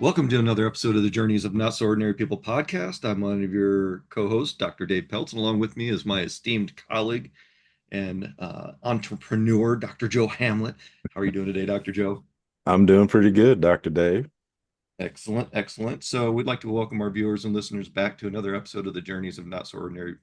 Welcome to another episode of the Journeys of Not So Ordinary People podcast. I'm one of your co-hosts, Dr. Dave Peltz, and along with me is my esteemed colleague and entrepreneur, Dr. Joe Hamlett. How are you doing today, Dr. Joe? I'm doing pretty good, Dr. Dave. Excellent, excellent. So we'd like to welcome our viewers and listeners back to another episode of the Journeys of Not So Ordinary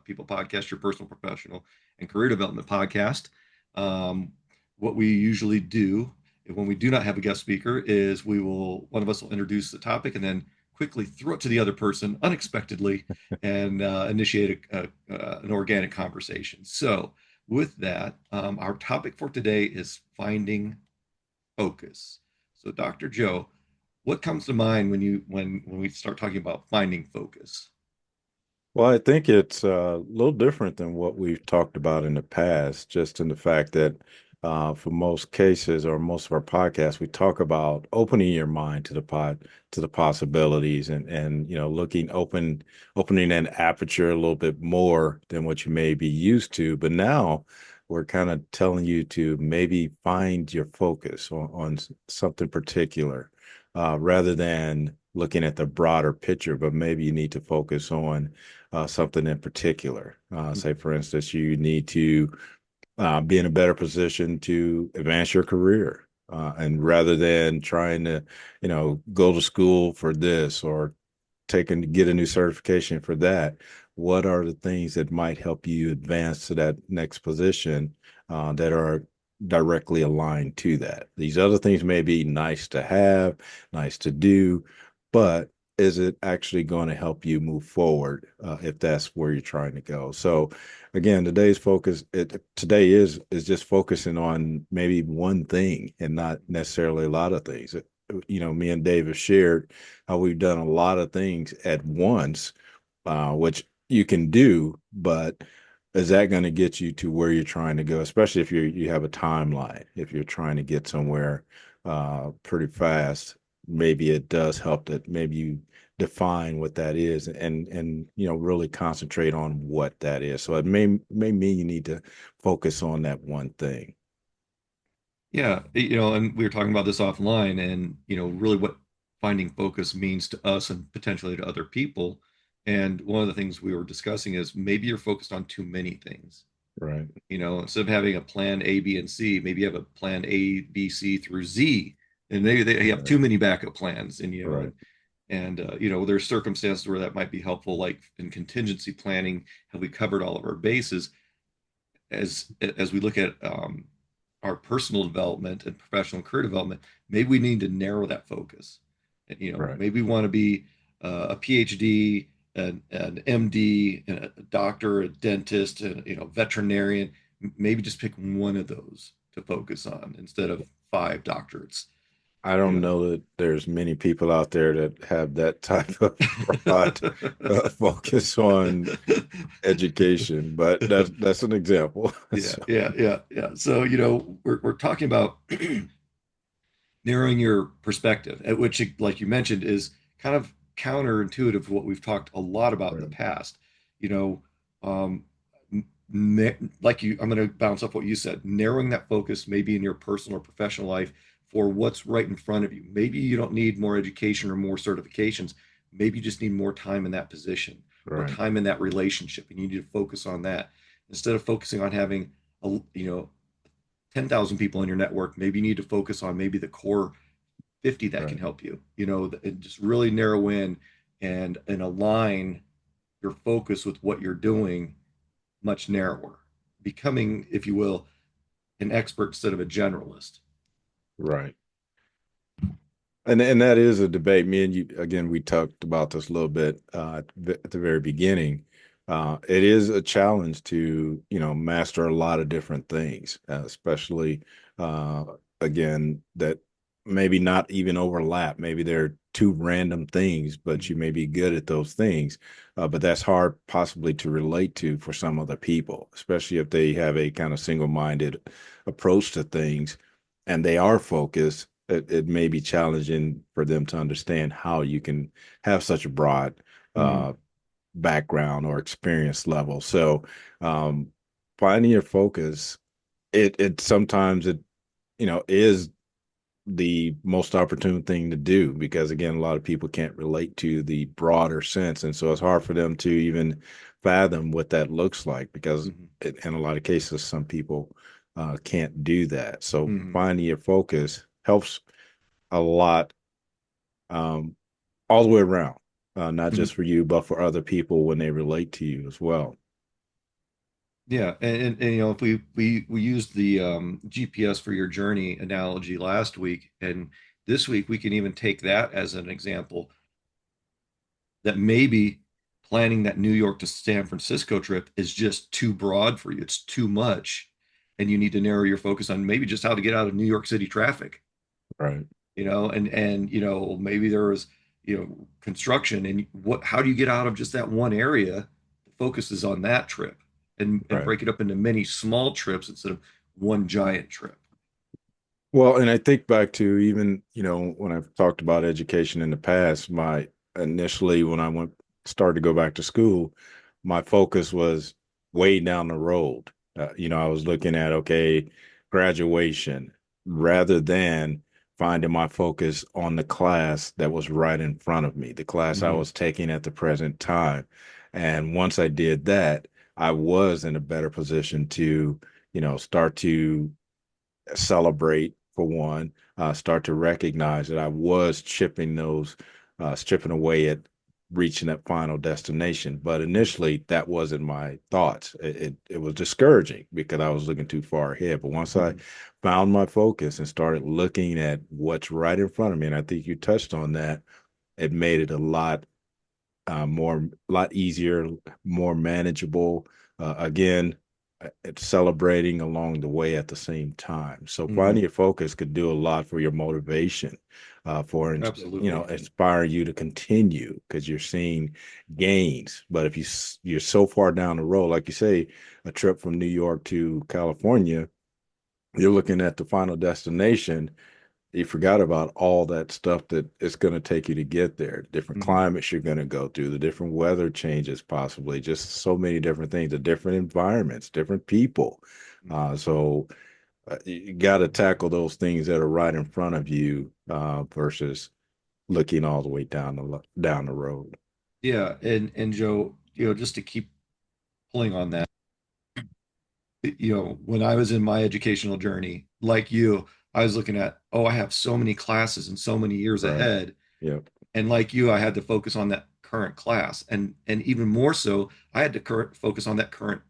People podcast, your personal, professional, and career development podcast. Um, what we usually do when we do not have a guest speaker is one of us will introduce the topic and then quickly throw it to the other person unexpectedly and initiate an organic conversation. So with that, our topic for today is finding focus. So Dr. Joe, what comes to mind when we start talking about finding focus? Well, I think it's a little different than what we've talked about in the past, just in the fact that for most cases or most of our podcasts, we talk about opening your mind to the possibilities and opening an aperture a little bit more than what you may be used to. But now we're kind of telling you to maybe find your focus on something particular, rather than looking at the broader picture, but maybe you need to focus on something in particular. Say, for instance, you need to be in a better position to advance your career. And rather than trying to, go to school for this or get a new certification for that, what are the things that might help you advance to that next position that are directly aligned to that? These other things may be nice to have, nice to do, but is it actually going to help you move forward if that's where you're trying to go? So again, today's focus today is just focusing on maybe one thing and not necessarily a lot of things. Me and Dave have shared how we've done a lot of things at once, which you can do, but is that going to get you to where you're trying to go? Especially if you have a timeline, if you're trying to get somewhere pretty fast, maybe it does help that maybe you define what that is and really concentrate on what that is. So it may mean you need to focus on that one thing. Yeah, and we were talking about this offline, and really what finding focus means to us and potentially to other people. And one of the things we were discussing is maybe you're focused on too many things. Right. Instead of having a plan A, B, and C, maybe you have a plan A, B, C through Z, and maybe they have Right. too many backup plans. And Right. there's circumstances where that might be helpful, like in contingency planning. Have we covered all of our bases? As we look at our personal development and professional career development, maybe we need to narrow that focus. Right. Maybe we want to be a PhD, an MD, a doctor, a dentist, and veterinarian. Maybe just pick one of those to focus on instead of five doctorates. I You don't know. know that there's many people out there that have that type of broad focus on education, but that's an example. Yeah, So, yeah, yeah, yeah. So we're talking about narrowing your perspective, at which, like you mentioned, is kind of counterintuitive to what we've talked a lot about in the right. past. You know, um, I'm going to bounce off what you said. Narrowing that focus, maybe in your personal or professional life, for what's right in front of you. Maybe you don't need more education or more certifications. Maybe you just need more time in that position or Right. time in that relationship, and you need to focus on that instead of focusing on having a 10,000 people in your network. Maybe you need to focus on maybe the core 50 that can Right. help you, and just really narrow in and align your focus with what you're doing much narrower, becoming, if you will, an expert instead of a generalist. Right. And that is a debate. Me and you, again, we talked about this a little bit at the very beginning. It is a challenge to, master a lot of different things, especially, uh, again, that maybe not even overlap. Maybe they're two random things, but you may be good at those things. But that's hard possibly to relate to for some other people, especially if they have a kind of single-minded approach to things and they are focused. It may be challenging for them to understand how you can have such a broad Mm-hmm. uh, background or experience level. So um, finding your focus, it sometimes it is the most opportune thing to do because again, a lot of people can't relate to the broader sense, and so it's hard for them to even fathom what that looks like because Hmm. in a lot of cases, some people can't do that. So Hmm. finding your focus helps a lot, um, all the way around, not Hmm. just for you, but for other people when they relate to you as well. Yeah, and you know, if we used the GPS for your journey analogy last week, and this week we can even take that as an example that maybe planning that New York to San Francisco trip is just too broad for you. It's too much, and you need to narrow your focus on maybe just how to get out of New York City traffic, Right. you know, and you know, maybe there was, you know, construction and what how do you get out of just that one area? The focus is on that trip and Right. break it up into many small trips instead of one giant trip. Well, and I think back to even, when I've talked about education in the past, my initially when I started to go back to school, my focus was way down the road. I was looking at, okay, graduation rather than finding my focus on the class that was right in front of me, the class I Hmm. was taking at the present time. And once I did that, I was in a better position to, start to celebrate for one, start to recognize that I was chipping away at reaching that final destination. But initially, that wasn't my thoughts. It was discouraging because I was looking too far ahead. But once I Hmm. found my focus and started looking at what's right in front of me, and I think you touched on that, it made it a lot easier, more manageable. Again, it's celebrating along the way at the same time. So Hmm. finding your focus could do a lot for your motivation, for Absolutely. inspiring you to continue because you're seeing gains. But if you're so far down the road, like you say, a trip from New York to California, you're looking at the final destination, you forgot about all that stuff that it's going to take you to get there, different Hmm. climates you're going to go through, the different weather changes, possibly, just so many different things, the different environments, different people. So you got to tackle those things that are right in front of you versus looking all the way down the road. Yeah, and Joe, you know, just to keep pulling on that, you know, when I was in my educational journey, like you, I was looking at, oh, I have so many classes and so many years Right. ahead. Yep. And like you, I had to focus on that current class. And even more so, I had to focus on that current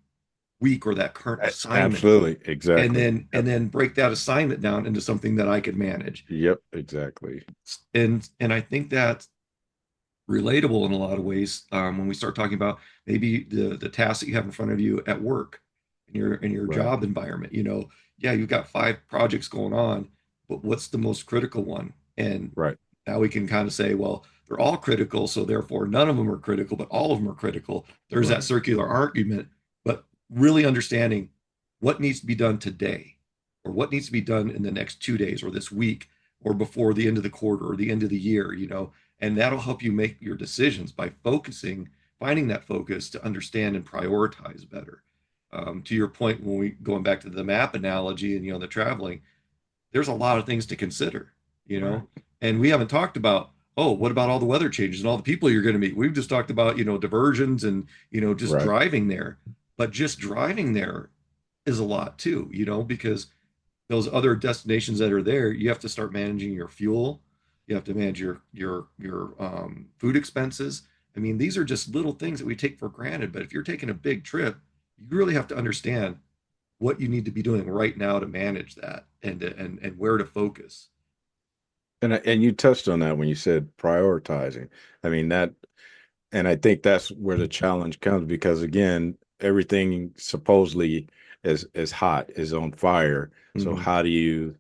week or that current assignment. Absolutely. Exactly. And Yep. then break that assignment down into something that I could manage. Yep. Exactly. And I think that relatable in a lot of ways when we start talking about maybe the tasks that you have in front of you at work in your Right. job environment. You know, yeah, you've got five projects going on, but what's the most critical one? And Right. now we can kind of say, well, they're all critical, so therefore none of them are critical, but all of them are critical. There's that Right. circular argument, but really understanding what needs to be done today or what needs to be done in the next 2 days or this week or before the end of the quarter or the end of the year, you know, and that'll help you make your decisions by focusing, finding that focus to understand and prioritize better. To your point, when we going back to the map analogy and you know the traveling, there's a lot of things to consider, you Right. know, and we haven't talked about, oh, what about all the weather changes and all the people you're going to meet? We've just talked about, you know, diversions and you know just Right. driving there, but just driving there is a lot too, you know, because those other destinations that are there, you have to start managing your fuel. You have to manage your food expenses. I mean, these are just little things that we take for granted. But if you're taking a big trip, you really have to understand what you need to be doing right now to manage that and where to focus. And you touched on that when you said prioritizing. I mean that, and I think that's where the challenge comes because again, everything supposedly is hot, is on fire. So Mm-hmm. how do you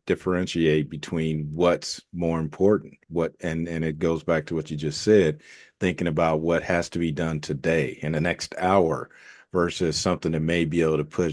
differentiate between what's more important? And it goes back to what you just said, thinking about what has to be done today in the next hour versus something that may be able to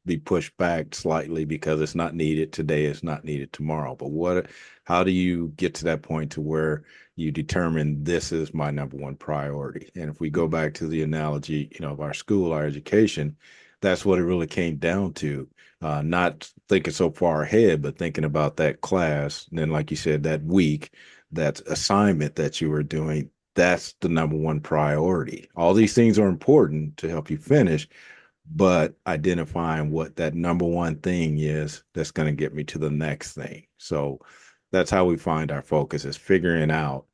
be pushed back slightly because it's not needed today, it's not needed tomorrow. But how do you get to that point to where you determine this is my number one priority? And if we go back to the analogy, of our school, our education, that's what it really came down to. Not thinking so far ahead, but thinking about that class. And then, like you said, that week, that assignment that you were doing, that's the number one priority. All these things are important to help you finish, but identifying what that number one thing is that's going to get me to the next thing. So that's how we find our focus, is figuring out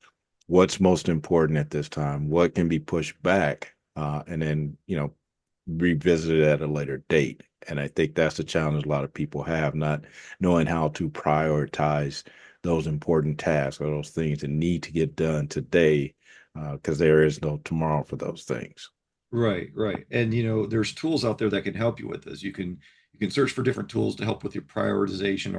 what's most important at this time, what can be pushed back, and then, revisit it at a later date. And I think that's the challenge a lot of people have, not knowing how to prioritize those important tasks or those things that need to get done today, because there is no tomorrow for those things. Right, right. And there's tools out there that can help you with this. You can search for different tools to help with your prioritization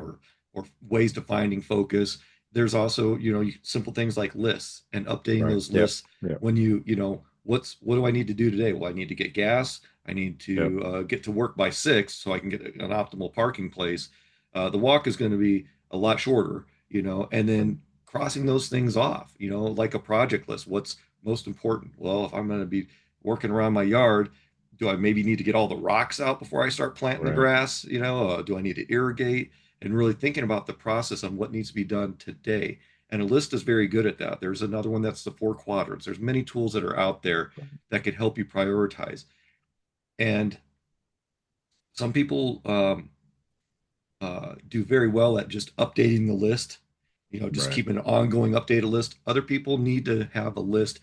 or ways to finding focus. There's also, simple things like lists and updating Right. those Yep. lists Yep. when what do I need to do today? Well, I need to get gas. I need Yep. to get to work by 6 so I can get an optimal parking place. The walk is going to be a lot shorter, and then crossing those things off, like a project list. What's most important? Well, if I'm going to be working around my yard, do I maybe need to get all the rocks out before I start planting the Right. grass? Do I need to irrigate? And really thinking about the process on what needs to be done today. And a list is very good at that. There's another one that's the 4 quadrants. There's many tools that are out there that could help you prioritize. And some people do very well at just updating the list, just Right. keeping an ongoing updated list. Other people need to have a list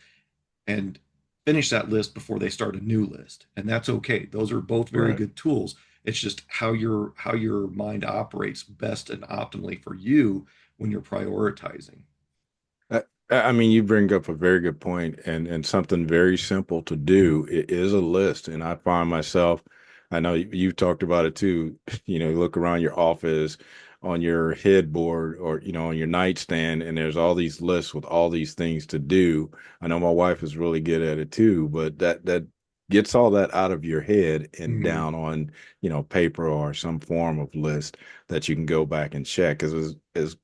and finish that list before they start a new list, and that's okay. Those are both very Right. good tools. It's just how your mind operates best and optimally for you when you're prioritizing. I mean, you bring up a very good point, and something very simple to do is a list. And I find myself, I know you've talked about it too. You look around your office, on your headboard, or on your nightstand, and there's all these lists with all these things to do. I know my wife is really good at it too, but that gets all that out of your head and Mm-hmm. down on paper or some form of list that you can go back and check. Because as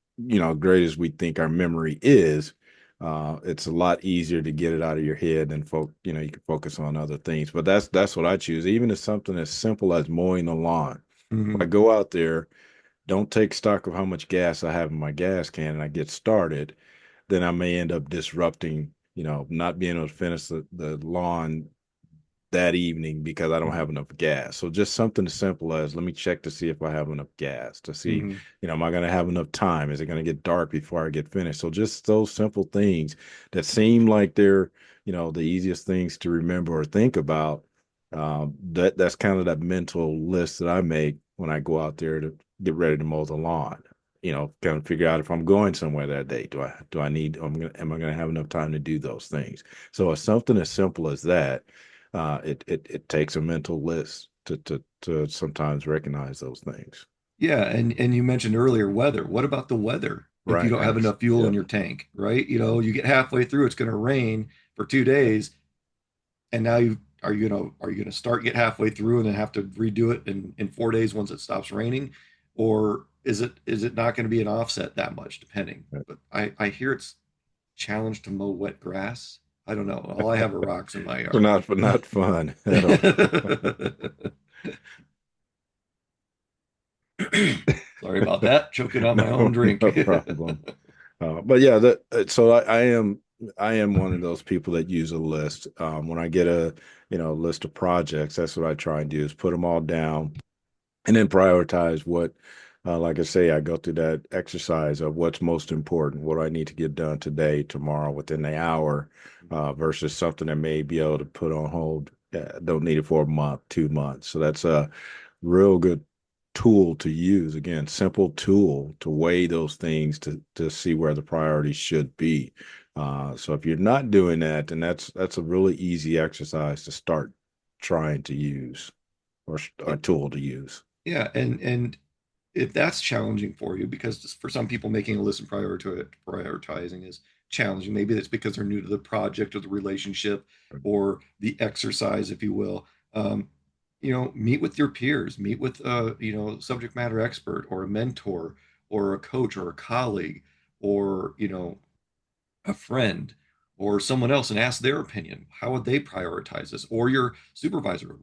great as we think our memory is, it's a lot easier to get it out of your head than you can focus on other things. But that's what I choose. Even if something as simple as mowing the lawn. If I Mm-hmm. go out there, don't take stock of how much gas I have in my gas can, and I get started, then I may end up disrupting, not being able to finish the lawn that evening because I don't have enough gas. So just something as simple as, let me check to see if I have enough gas, to see, Mm-hmm. am I going to have enough time? Is it going to get dark before I get finished? So just those simple things that seem like they're, the easiest things to remember or think about. That's kind of that mental list that I make when I go out there to get ready to mow the lawn. Kind of figure out if I'm going somewhere that day. Do I need? Am I going to have enough time to do those things? So it's something as simple as that. It takes a mental list to sometimes recognize those things. Yeah, and you mentioned earlier weather. What about the weather? If you Right. don't have enough fuel in Yep. your tank, right? You get halfway through, it's going to rain for 2 days, and now are you gonna start get halfway through and then have to redo it in 4 days once it stops raining, or is it not going to be an offset that much depending? But I hear it's challenged to mow wet grass. I don't know. All I have are rocks in my yard. For not fun at all. Sorry about that. Choking on No, my own drink. no problem. But yeah, so I am one of those people that use a list. When I get a list of projects, that's what I try and do, is put them all down and then prioritize what, like I say, I go through that exercise of what's most important, what do I need to get done today, tomorrow, within the hour, versus something that may be able to put on hold. Don't need it for a month, 2 months. So that's a real good tool to use. Again, simple tool to weigh those things to see where the priorities should be. So if you're not doing that, then that's a really easy exercise to start trying to use, or a tool to use. Yeah, and if that's challenging for you, because for some people making a list and prioritizing is challenging. Maybe that's because they're new to the project or the relationship or the exercise, if you will. Meet with your peers, meet with subject matter expert or a mentor or a coach or a colleague or a friend or someone else and ask their opinion. How would they prioritize this? Or your supervisor.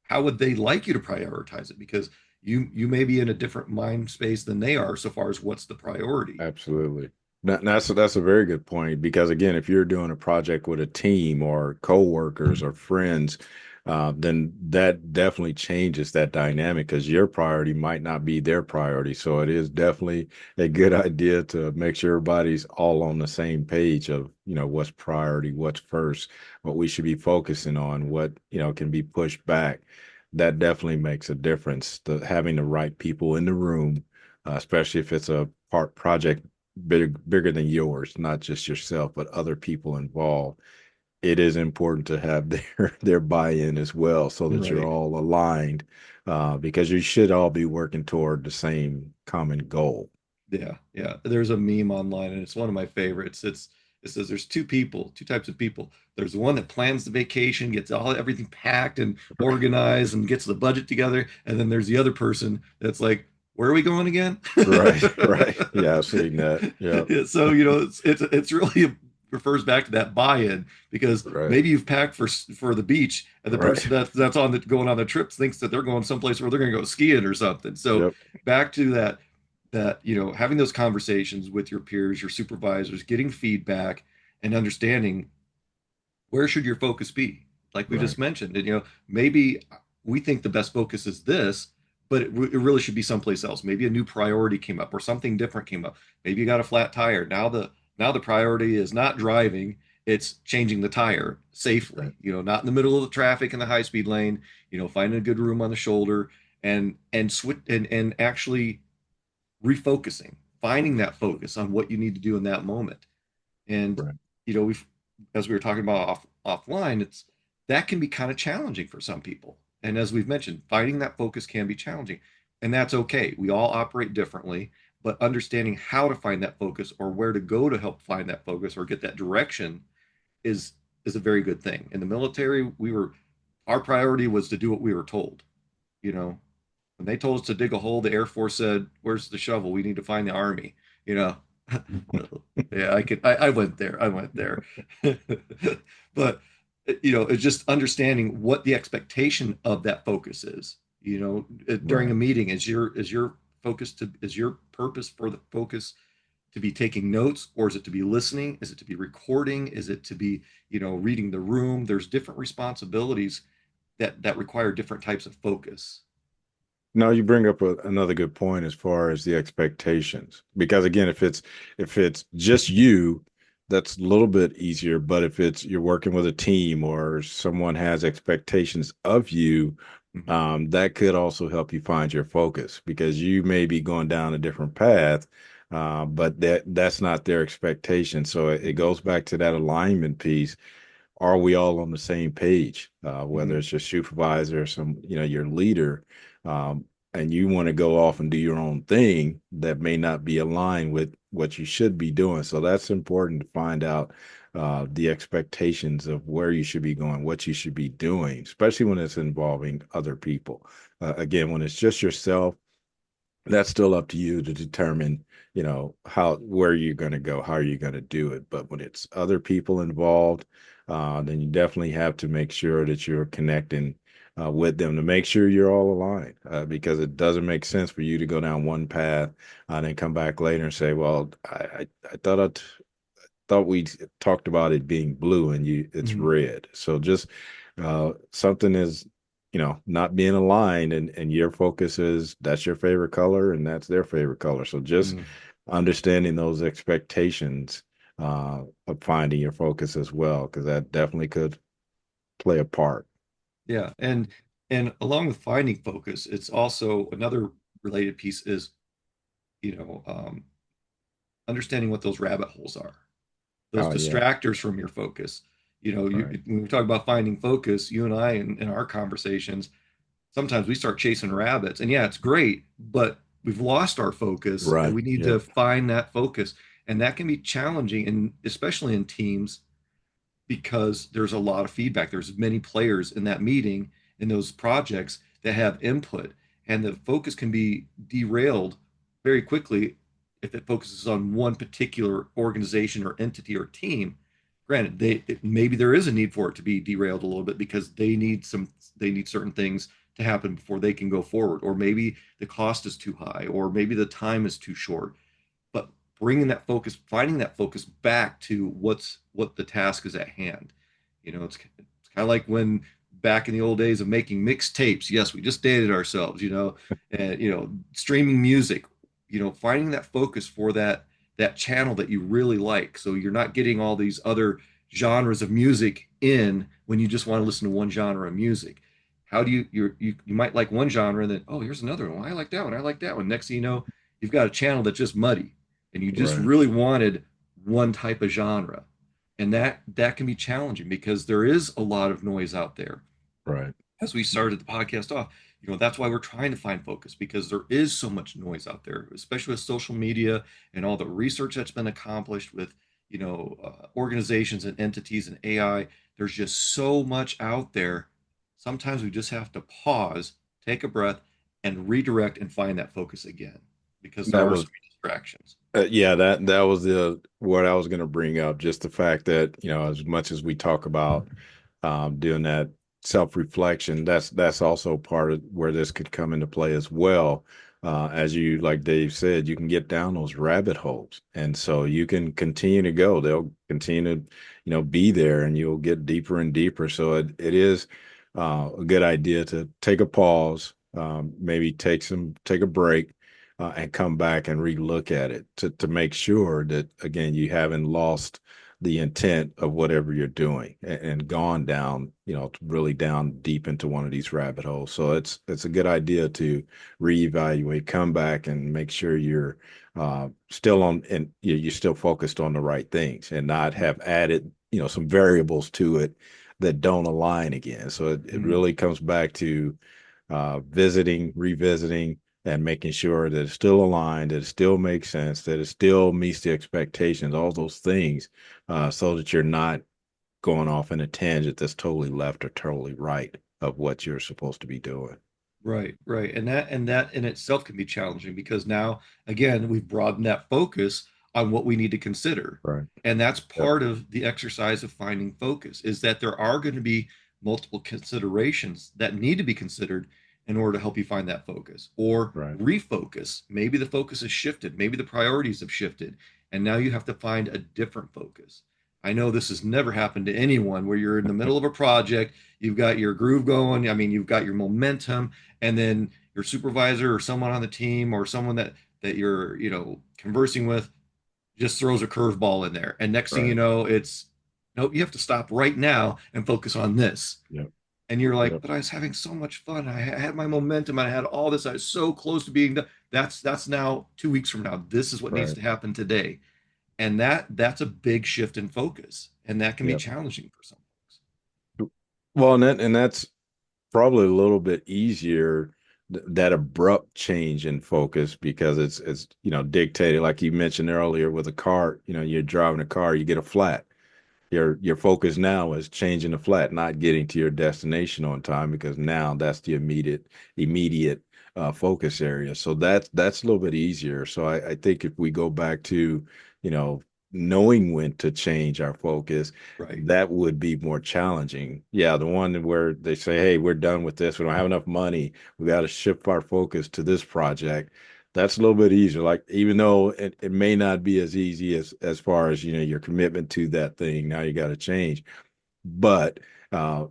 how would they like you to prioritize it? Because you may be in a different mind space than they are so far as what's the priority. Absolutely. That's a very good point because again, if you're doing a project with a team or coworkers or friends, then that definitely changes that dynamic because your priority might not be their priority. So it is definitely a good idea to make sure everybody's all on the same page of, what's priority, what's first, what we should be focusing on, what, can be pushed back. That definitely makes a difference. Having the right people in the room, especially if it's a project bigger than yours, not just yourself, but other people involved. It is important to have their buy-in as well, so that you're Right. all aligned, because you should all be working toward the same common goal. Yeah, yeah. There's a meme online, and it's one of my favorites. It says there's two types of people. There's the one that plans the vacation, gets everything packed and organized, and gets the budget together, and then there's the other person that's like, "Where are we going again?" Right, right. Yeah, I've seen that. Yeah, Yeah, so it's really refers back to that buy-in because right, maybe you've packed for the beach, and the right. person that's on the going on the trips thinks that they're going someplace where they're going to go skiing or something. So Yep, back to that having those conversations with your peers, your supervisors, getting feedback and understanding where should your focus be, like we right, just mentioned. And maybe we think the best focus is this, but it really should be someplace else. Maybe a new priority came up or something different came up. Maybe you got a flat tire. Now the priority is not driving, it's changing the tire right. safely, not in the middle of the traffic in the high speed lane, finding a good room on the shoulder and switch and actually refocusing, finding that focus on what you need to do in that moment. And Right. we've, as we were talking about offline, it's that can be kind of challenging for some people. And as we've mentioned, finding that focus can be challenging, and that's okay. We all operate differently, but understanding how to find that focus or where to go to help find that focus or get that direction is is a very good thing. In the military, our priority was to do what we were told. You know, when they told us to dig a hole, the Air Force said, "Where's the shovel? We need to find the Army." You know, yeah, I went there. I went there. But it's just understanding what the expectation of that focus is. During a Right. meeting, is your purpose for the focus to be taking notes, or is it to be listening? Is it to be recording? Is it to be reading the room? There's different responsibilities that require different types of focus. No, you bring up another good point as far as the expectations. Because again, if it's just you, that's a little bit easier. But if it's you're working with a team or someone has expectations of you, Mhm. that could also help you find your focus because you may be going down a different path, but that's not their expectation. So it goes back to that alignment piece. Are we all on the same page? Whether Mhm. it's your supervisor or your leader, and you want to go off and do your own thing that may not be aligned with what you should be doing. So that's important to find out the expectations of where you should be going, what you should be doing, especially when it's involving other people. Again, when it's just yourself, that's still up to you to determine, where you're going to go, how are you going to do it. But when it's other people involved, then you definitely have to make sure that you're connecting with them to make sure you're all aligned, because it doesn't make sense for you to go down one path and then come back later and say, well, I thought we talked about it being blue and it's Mhm. red. So just something is, not being aligned, and your focus is that's your favorite color and that's their favorite color. So just Mhm. understanding those expectations of finding your focus as well, because that definitely could play a part. Yeah, and along with finding focus, it's also another related piece is you know um, understanding what those rabbit holes are, those Oh yeah, distractors from your focus. right, When we talk about finding focus, you and I in our conversations, sometimes we start chasing rabbits, and yeah, it's great, but we've lost our focus, and right, we need to yep, find that focus, and that can be challenging, and especially in teams because there's a lot of feedback. There's many players in that meeting in those projects that have input, and the focus can be derailed very quickly if it focuses on one particular organization or entity or team granted, maybe there is a need for it to be derailed a little bit because they need certain things to happen before they can go forward, or maybe the cost is too high, or maybe the time is too short. But bringing that focus, finding that focus back to what the task is at hand. It's kind of like when back in the old days of making mixtapes. Yes, we just dated ourselves, and streaming music. Finding that focus for that channel that you really like. So you're not getting all these other genres of music in when you just want to listen to one genre of music. How do you might like one genre and then, oh, here's another one. I like that one. I like that one. Next thing you know, you've got a channel that's just muddy and you just Right. really wanted one type of genre. And that can be challenging because there is a lot of noise out there. Right. As we started the podcast off, that's why we're trying to find focus because there is so much noise out there, especially with social media and all the research that's been accomplished with organizations and entities and AI. There's just so much out there. Sometimes we just have to pause, take a breath, and redirect and find that focus again because there That are so was many distractions. Yeah, that was the what I was going to bring up. Just the fact that, as much as we talk about doing that self-reflection, that's also part of where this could come into play as well. As you, like Dave said, you can get down those rabbit holes, and so you can continue to go. They'll continue to, be there, and you'll get deeper and deeper. So it is a good idea to take a pause, maybe take a break, and come back and relook at it to make sure that, again, you haven't lost the intent of whatever you're doing, and gone down, really down deep into one of these rabbit holes. So it's a good idea to reevaluate, come back, and make sure you're still on, and you're still focused on the right things, and not have added, some variables to it that don't align again. So it Mm, really comes back to visiting, revisiting, and making sure that it's still aligned, that it still makes sense, that it still meets the expectations, all those things, so that you're not going off in a tangent that's totally left or totally right of what you're supposed to be doing. right, right. And that in itself can be challenging because now again we've broadened that focus on what we need to consider. Right. And that's Yep. part of the exercise of finding focus is that there are going to be multiple considerations that need to be considered in order to help you find that focus or Right. refocus. Maybe the focus has shifted, maybe the priorities have shifted, and now you have to find a different focus. I know this has never happened to anyone where you're in the middle of a project, you've got your groove going, I mean, you've got your momentum, and then your supervisor or someone on the team or someone that you're conversing with just throws a curveball in there, and next thing you Right. know, it's nope, you have to stop right now and focus on this. Yep. And you're like, Yep. but I was having so much fun, I had my momentum, I had all this, I was so close to being done. That's now 2 weeks from now, this is what needs Right. to happen today. And that's a big shift in focus, and that can be Yep. challenging for some folks. Well, and that's probably a little bit easier, that abrupt change in focus, because it's dictated, like you mentioned earlier, with a car. You're driving a car, you get a flat. Your focus now is changing the flat, not getting to your destination on time, because now that's the immediate focus area. So that's a little bit easier. So I think if we go back to, you know, knowing when to change our focus, Right. that would be more challenging. Yeah, the one where they say, "Hey, we're done with this. We don't have enough money. We got to shift our focus to this project." That's a little bit easier. Like, even though it may not be as easy as far as, your commitment to that thing, now you got to change. But the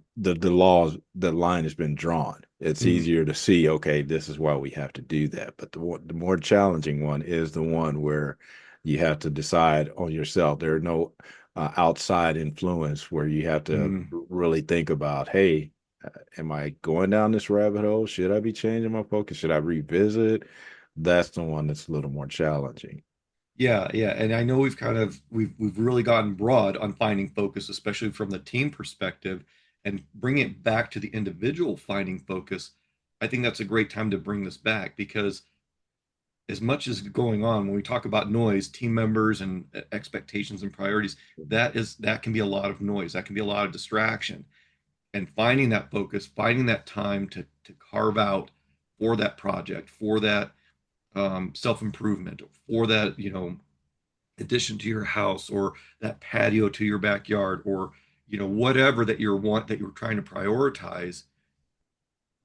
line has been drawn. It's Mm, easier to see, okay, this is why we have to do that. But the more challenging one is the one where you have to decide on yourself. There are no outside influence, where you have to mm. really think about, hey, am I going down this rabbit hole? Should I be changing my focus? Should I revisit? That's the one that's a little more challenging. Yeah, yeah, and I know we've really gotten broad on finding focus, especially from the team perspective, and bring it back to the individual finding focus. I think that's a great time to bring this back because as much as going on when we talk about noise, team members and expectations and priorities, that can be a lot of noise. That can be a lot of distraction. And finding that focus, finding that time to carve out for that project, for that self improvement, for that addition to your house, or that patio to your backyard, or whatever that you're trying to prioritize.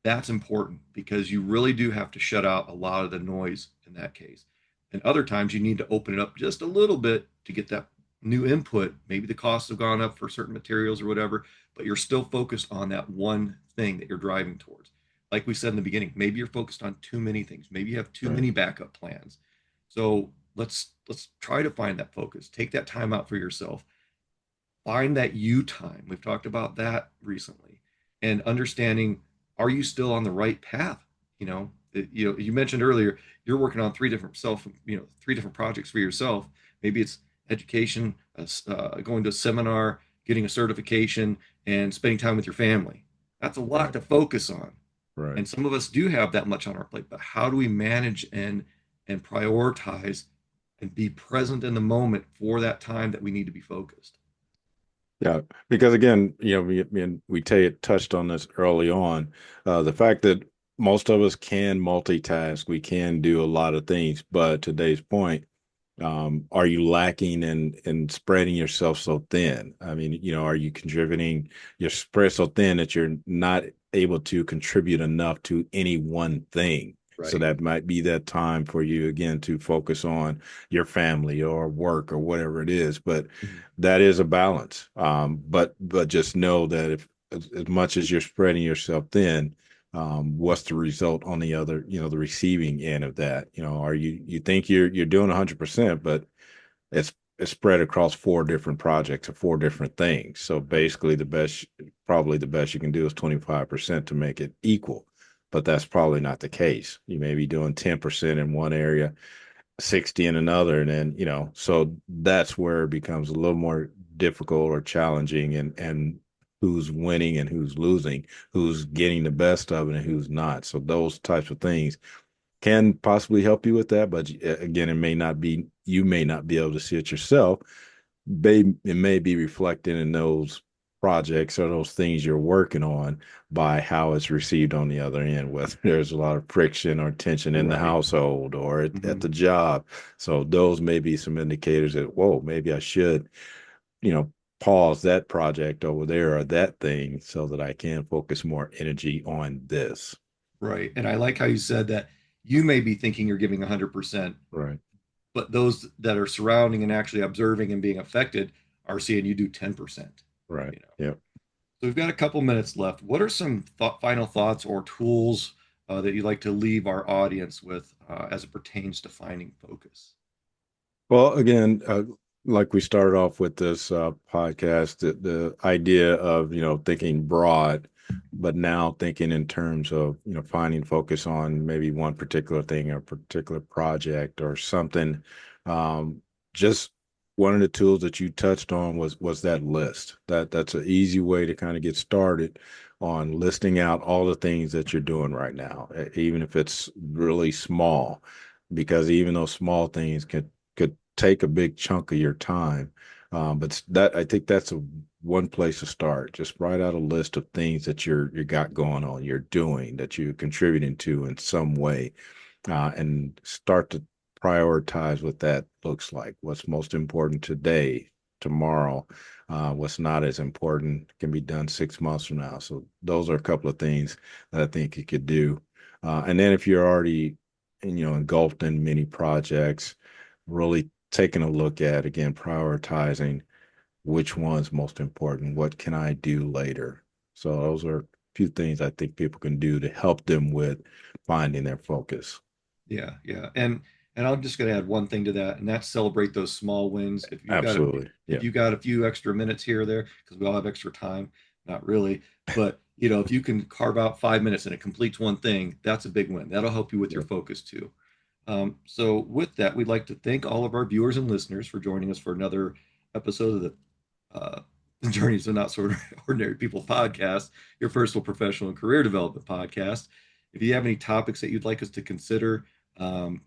That's important because you really do have to shut out a lot of the noise in that case. And other times you need to open it up just a little bit to get that new input. Maybe the costs have gone up for certain materials or whatever, but you're still focused on that one thing that you're driving towards. Like we said in the beginning, maybe you're focused on too many things. Maybe you have too Right. many backup plans. So let's try to find that focus. Take that time out for yourself. Find that you time. We've talked about that recently, and understanding, are you still on the right path? You mentioned earlier you're working on three different projects for yourself. Maybe it's education, going to a seminar, getting a certification, and spending time with your family. That's a lot Right. to focus on, Right. and some of us do have that much on our plate. But how do we manage and prioritize and be present in the moment for that time that we need to be focused? Yeah, because again, we touched on this early on. The fact that most of us can multitask, we can do a lot of things, but today's point, are you lacking in spreading yourself so thin? I mean, are you contributing, you're spread so thin that you're not able to contribute enough to any one thing? So Right. that might be that time for you again to focus on your family or work or whatever it is. But Mhm. that is a balance. But just know that if as much as you're spreading yourself thin, what's the result on the other, the receiving end of that? Are you think you're doing 100%, but it's spread across four different projects or four different things. So basically, probably the best you can do is 25% to make it equal. But that's probably not the case. You may be doing 10% in one area, 60 in another, and then so that's where it becomes a little more difficult or challenging, and who's winning and who's losing, who's getting the best of it and who's not. So those types of things can possibly help you with that, but again, you may not be able to see it yourself. It may be reflected in those projects or those things you're working on by how it's received on the other end, whether there's a lot of friction or tension in the Right. household or at Hmm. the job. So those may be some indicators that, whoa, maybe I should, you know, pause that project over there or that thing so that I can focus more energy on this. Right. And I like how you said that you may be thinking you're giving 100%, Right. but those that are surrounding and actually observing and being affected are seeing you do 10%. Right. You know. Yep. So we've got a couple minutes left. What are some final thoughts or tools that you'd like to leave our audience with as it pertains to finding focus? Well, again, like we started off with this podcast, the idea of thinking broad, but now thinking in terms of finding focus on maybe one particular thing or particular project or something. Um, just one of the tools that you touched on was that list. That's an easy way to kind of get started on listing out all the things that you're doing right now, even if it's really small, because even those small things could take a big chunk of your time. But that I think that's one place to start. Just write out a list of things that you got going on, you're doing, that you're contributing to in some way, and start to prioritize what that looks like. What's most important today, tomorrow, what's not as important can be done 6 months from now. So those are a couple of things that I think you could do. And then if you're already, engulfed in many projects, really taking a look at again, prioritizing which one's most important. What can I do later? So those are a few things I think people can do to help them with finding their focus. Yeah, yeah. And I'm just going to add one thing to that, and that's celebrate those small wins. Absolutely. If Yeah. you got a few extra minutes here or there, because we all have extra time, not really, but if you can carve out 5 minutes and it completes one thing, that's a big win. That'll help you with your Yeah. focus too. So with that, we'd like to thank all of our viewers and listeners for joining us for another episode of the Journeys of Not So Ordinary People podcast, your personal, professional, and career development podcast. If you have any topics that you'd like us to consider,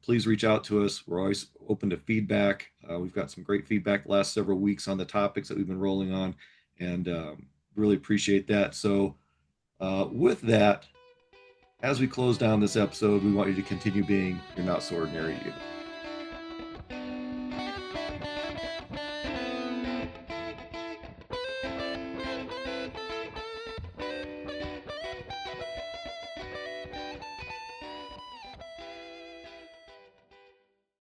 please reach out to us. We're always open to feedback. We've got some great feedback the last several weeks on the topics that we've been rolling on, and really appreciate that. So, with that, as we close down this episode, we want you to continue being your not so ordinary you.